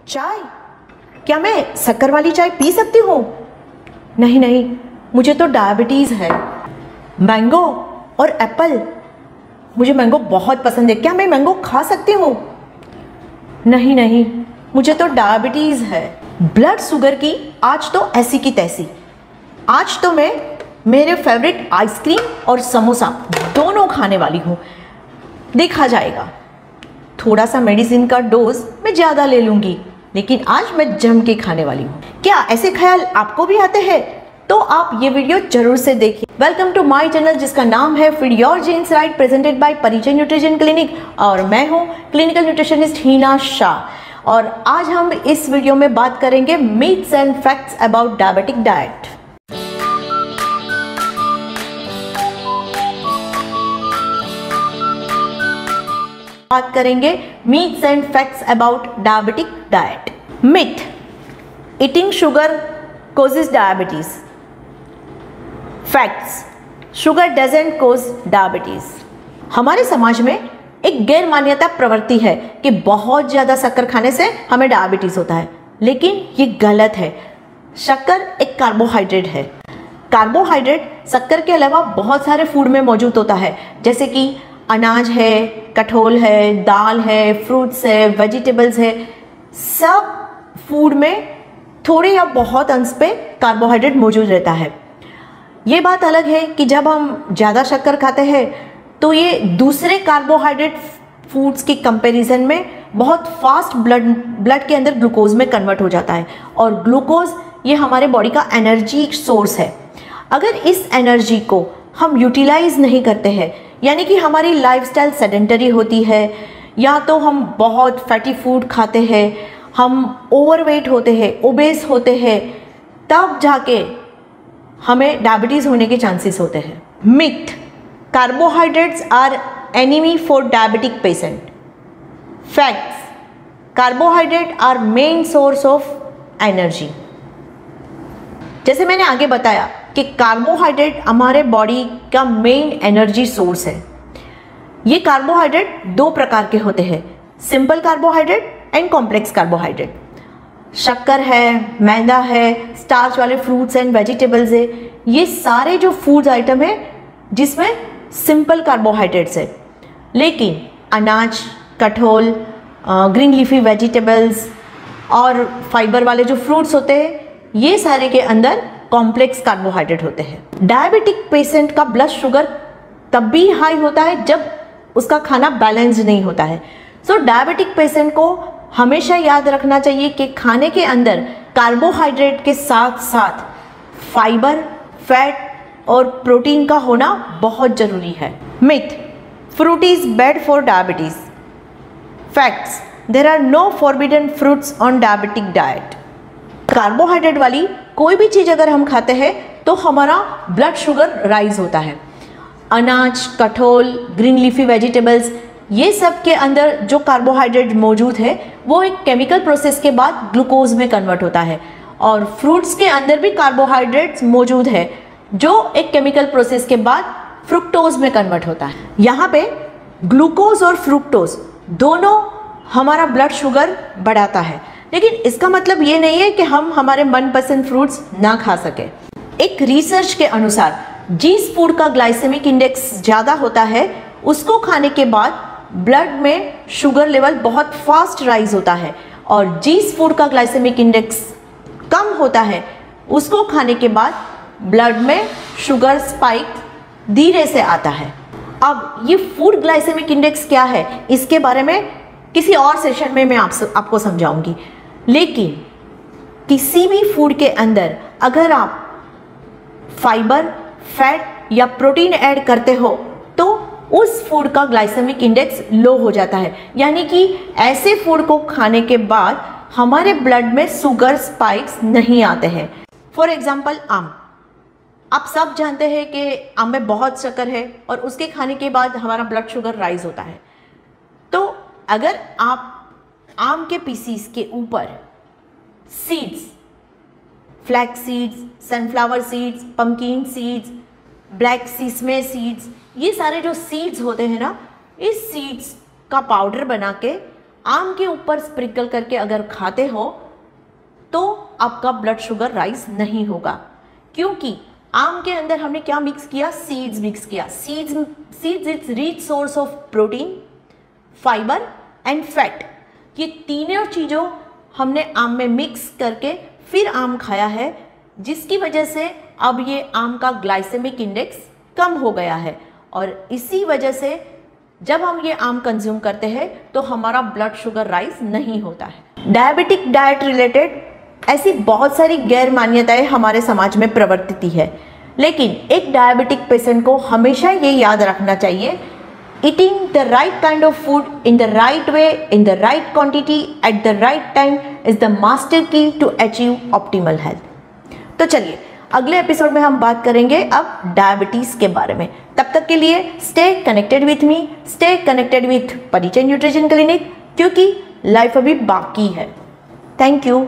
चाय? क्या मैं शक्कर वाली चाय पी सकती हूँ? नहीं नहीं, मुझे तो डायबिटीज़ है। मैंगो और एप्पल, मुझे मैंगो बहुत पसंद है, क्या मैं मैंगो खा सकती हूँ? नहीं नहीं, मुझे तो डायबिटीज़ है। ब्लड शुगर की आज तो ऐसी की तैसी। आज तो मैं मेरे फेवरेट आइसक्रीम और समोसा दोनों खाने वाली हूँ, देखा जाएगा। थोड़ा सा मेडिसिन का डोज मैं ज़्यादा ले लूँगी, लेकिन आज मैं जम के खाने वाली हूँ। क्या ऐसे ख्याल आपको भी आते हैं? तो आप ये वीडियो जरूर से देखिए। वेलकम टू माय चैनल जिसका नाम है feed your genes right, presented by Parichay nutrition clinic, और मैं हूँ क्लिनिकल न्यूट्रिशनिस्ट हिना शाह। और आज हम इस वीडियो में बात करेंगे myths and facts about diabetic diet. बात करेंगे myths and facts about diabetic diet. Myth: eating sugar causes diabetes. Facts: sugar doesn't cause diabetes. हमारे समाज में एक गैर मान्यता प्रवृत्ति है कि बहुत ज़्यादा शक्कर खाने से हमें डायबिटीज़ होता है, लेकिन ये गलत है। शक्कर एक कार्बोहाइड्रेट है। कार्बोहाइड्रेट शक्कर के अलावा बहुत सारे फूड में मौजूद होता है, जैसे कि अनाज है, कठोल है, दाल है, फ्रूट्स है, वेजिटेबल्स है। सब फूड में थोड़े या बहुत अंश पे कार्बोहाइड्रेट मौजूद रहता है। ये बात अलग है कि जब हम ज़्यादा शक्कर खाते हैं तो ये दूसरे कार्बोहाइड्रेट फूड्स की कंपैरिजन में बहुत फास्ट ब्लड के अंदर ग्लूकोज में कन्वर्ट हो जाता है, और ग्लूकोज ये हमारे बॉडी का एनर्जी सोर्स है। अगर इस एनर्जी को हम यूटिलाइज नहीं करते हैं, यानी कि हमारी लाइफस्टाइल सेडेंटरी होती है, या तो हम बहुत फैटी फूड खाते हैं, हम ओवरवेट होते हैं, ओबेस होते हैं, तब जाके हमें डायबिटीज़ होने के चांसेस होते हैं। Myth: carbohydrates are enemy for diabetic patient. Facts: carbohydrate are main source of energy. जैसे मैंने आगे बताया कि कार्बोहाइड्रेट हमारे बॉडी का मेन एनर्जी सोर्स है। ये कार्बोहाइड्रेट दो प्रकार के होते हैं, simple carbohydrate and complex carbohydrate. शक्कर है, मैदा है, स्टार्च वाले फ्रूट्स एंड वेजिटेबल्स है, ये सारे जो फूड्स आइटम है जिसमें सिंपल कार्बोहाइड्रेट्स है। लेकिन अनाज, कठोल, ग्रीन लीफी वेजिटेबल्स और फाइबर वाले जो फ्रूट्स होते हैं, ये सारे के अंदर कॉम्प्लेक्स कार्बोहाइड्रेट होते हैं। डायबिटिक पेशेंट का ब्लड शुगर तब भी हाई होता है जब उसका खाना बैलेंस्ड नहीं होता है। सो डायबिटिक पेशेंट को हमेशा याद रखना चाहिए कि खाने के अंदर कार्बोहाइड्रेट के साथ साथ फाइबर, फैट और प्रोटीन का होना बहुत ज़रूरी है। Myth: fruit is bad for diabetes. Facts: there are no forbidden fruits on diabetic diet. Carbohydrate वाली कोई भी चीज़ अगर हम खाते हैं तो हमारा ब्लड शुगर राइज होता है। अनाज, कठोल, ग्रीन लीफी वेजिटेबल्स, ये सब के अंदर जो कार्बोहाइड्रेट मौजूद है वो एक केमिकल प्रोसेस के बाद ग्लूकोज में कन्वर्ट होता है, और फ्रूट्स के अंदर भी कार्बोहाइड्रेट्स मौजूद है जो एक केमिकल प्रोसेस के बाद फ्रुक्टोज में कन्वर्ट होता है। यहाँ पे ग्लूकोज और फ्रुक्टोज दोनों हमारा ब्लड शुगर बढ़ाता है, लेकिन इसका मतलब ये नहीं है कि हम हमारे मनपसंद फ्रूट्स ना खा सके। एक रिसर्च के अनुसार जिस फूड का ग्लाइसेमिक इंडेक्स ज़्यादा होता है उसको खाने के बाद ब्लड में शुगर लेवल बहुत फास्ट राइज होता है, और जिस फूड का ग्लाइसेमिक इंडेक्स कम होता है उसको खाने के बाद ब्लड में शुगर स्पाइक धीरे से आता है। अब ये फूड ग्लाइसेमिक इंडेक्स क्या है इसके बारे में किसी और सेशन में मैं आपको समझाऊंगी, लेकिन किसी भी फूड के अंदर अगर आप फाइबर, फैट या प्रोटीन ऐड करते हो तो उस फूड का ग्लाइसेमिक इंडेक्स लो हो जाता है, यानी कि ऐसे फूड को खाने के बाद हमारे ब्लड में शुगर स्पाइक्स नहीं आते हैं। फॉर एग्जाम्पल आम। आप सब जानते हैं कि आम में बहुत शक्कर है और उसके खाने के बाद हमारा ब्लड शुगर राइज होता है। तो अगर आप आम के पीसीस के ऊपर seeds, flax seeds, sunflower seeds, pumpkin seeds, black sesame seeds, ये सारे जो सीड्स होते हैं ना, इस सीड्स का पाउडर बना के आम के ऊपर स्प्रिंकल करके अगर खाते हो तो आपका ब्लड शुगर राइज नहीं होगा, क्योंकि आम के अंदर हमने क्या मिक्स किया, सीड्स मिक्स किया। Seeds is rich source of protein, fibre and fat. ये तीनों चीज़ों हमने आम में मिक्स करके फिर आम खाया है, जिसकी वजह से अब ये आम का ग्लाइसेमिक इंडेक्स कम हो गया है, और इसी वजह से जब हम ये आम कंज्यूम करते हैं तो हमारा ब्लड शुगर राइज नहीं होता है। डायबिटिक डाइट रिलेटेड ऐसी बहुत सारी गैर मान्यताएं हमारे समाज में प्रवर्तित है, लेकिन एक डायबिटिक पेशेंट को हमेशा ये याद रखना चाहिए, eating the right kind of food in the right way, in the right quantity, at the right time is the master key to achieve optimal health। तो चलिए अगले एपिसोड में हम बात करेंगे अब डायबिटीज़ के बारे में। तब तक के लिए stay connected with me, stay connected with परिचय न्यूट्रिशन क्लिनिक, क्योंकि लाइफ अभी बाकी है। Thank you.